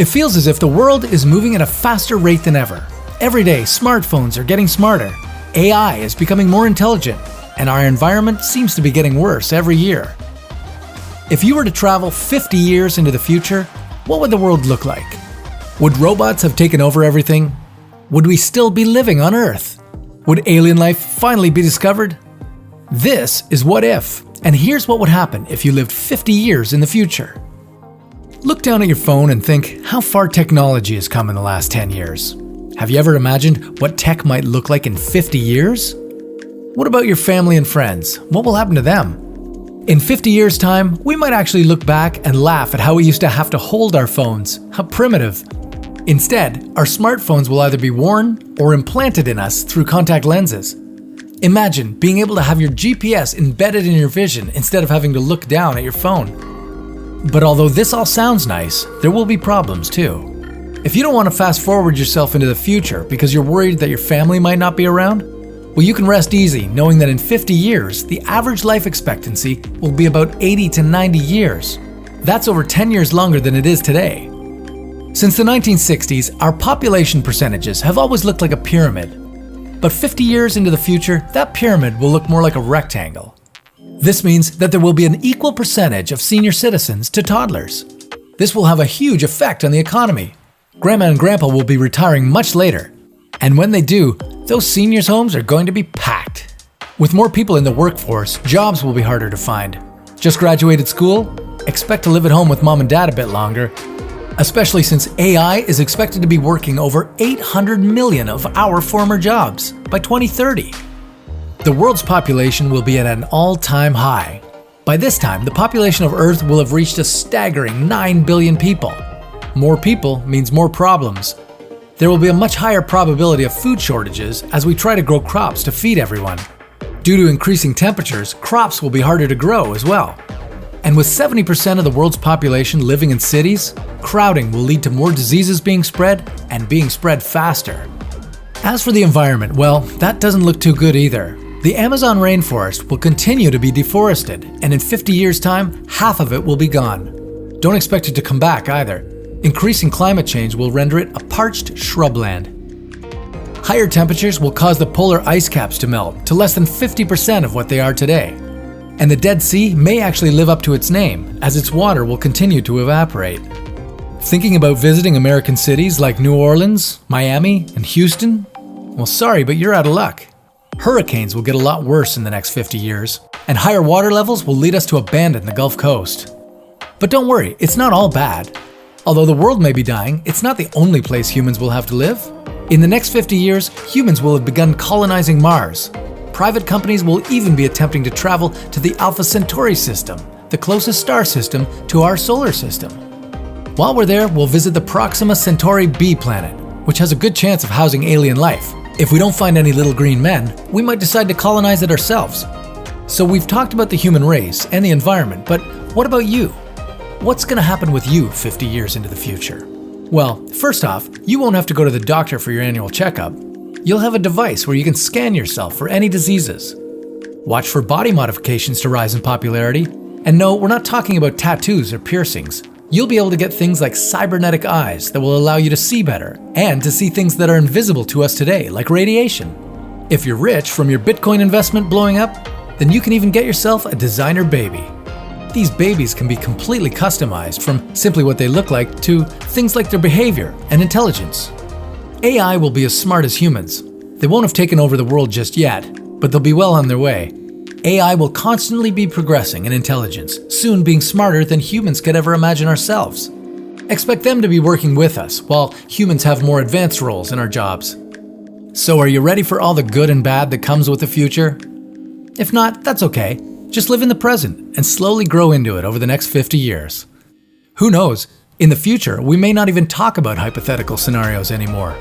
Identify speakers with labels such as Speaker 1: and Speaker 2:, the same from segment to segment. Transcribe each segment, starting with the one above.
Speaker 1: It feels as if the world is moving at a faster rate than ever. Every day, smartphones are getting smarter, AI is becoming more intelligent, and our environment seems to be getting worse every year. If you were to travel 50 years into the future, what would the world look like? Would robots have taken over everything? Would we still be living on Earth? Would alien life finally be discovered? This is What If, and here's what would happen if you lived 50 years in the future. Look down at your phone and think how far technology has come in the last 10 years. Have you ever imagined what tech might look like in 50 years? What about your family and friends? What will happen to them? In 50 years' time, we might actually look back and laugh at how we used to have to hold our phones. How primitive. Instead, our smartphones will either be worn or implanted in us through contact lenses. Imagine being able to have your GPS embedded in your vision instead of having to look down at your phone. But although this all sounds nice, there will be problems too. If you don't want to fast forward yourself into the future because you're worried that your family might not be around, well, you can rest easy knowing that in 50 years, the average life expectancy will be about 80 to 90 years. That's over 10 years longer than it is today. Since the 1960s, our population percentages have always looked like a pyramid. But 50 years into the future, that pyramid will look more like a rectangle. This means that there will be an equal percentage of senior citizens to toddlers. This will have a huge effect on the economy. Grandma and Grandpa will be retiring much later. And when they do, those seniors' homes are going to be packed. With more people in the workforce, jobs will be harder to find. Just graduated school? Expect to live at home with mom and dad a bit longer, especially since AI is expected to be working over 800 million of our former jobs by 2030. The world's population will be at an all-time high. By this time, the population of Earth will have reached a staggering 9 billion people. More people means more problems. There will be a much higher probability of food shortages as we try to grow crops to feed everyone. Due to increasing temperatures, crops will be harder to grow as well. And with 70% of the world's population living in cities, crowding will lead to more diseases being spread and being spread faster. As for the environment, well, that doesn't look too good either. The Amazon rainforest will continue to be deforested, and in 50 years' time, half of it will be gone. Don't expect it to come back either. Increasing climate change will render it a parched shrubland. Higher temperatures will cause the polar ice caps to melt to less than 50% of what they are today. And the Dead Sea may actually live up to its name, as its water will continue to evaporate. Thinking about visiting American cities like New Orleans, Miami, and Houston? Well, sorry, but you're out of luck. Hurricanes will get a lot worse in the next 50 years, and higher water levels will lead us to abandon the Gulf Coast. But don't worry, it's not all bad. Although the world may be dying, it's not the only place humans will have to live. In the next 50 years, humans will have begun colonizing Mars. Private companies will even be attempting to travel to the Alpha Centauri system, the closest star system to our solar system. While we're there, we'll visit the Proxima Centauri B planet, which has a good chance of housing alien life. If we don't find any little green men, we might decide to colonize it ourselves. So we've talked about the human race and the environment, but what about you? What's going to happen with you 50 years into the future? Well, first off, you won't have to go to the doctor for your annual checkup. You'll have a device where you can scan yourself for any diseases. Watch for body modifications to rise in popularity. And no, we're not talking about tattoos or piercings. You'll be able to get things like cybernetic eyes that will allow you to see better and to see things that are invisible to us today, like radiation. If you're rich from your Bitcoin investment blowing up, then you can even get yourself a designer baby. These babies can be completely customized from simply what they look like to things like their behavior and intelligence. AI will be as smart as humans. They won't have taken over the world just yet, but they'll be well on their way. AI will constantly be progressing in intelligence, soon being smarter than humans could ever imagine ourselves. Expect them to be working with us, while humans have more advanced roles in our jobs. So are you ready for all the good and bad that comes with the future? If not, that's okay. Just live in the present and slowly grow into it over the next 50 years. Who knows? In the future, we may not even talk about hypothetical scenarios anymore.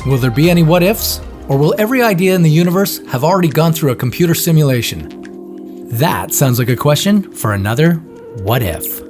Speaker 1: Will there be any what-ifs? Or will every idea in the universe have already gone through a computer simulation? That sounds like a question for another What If.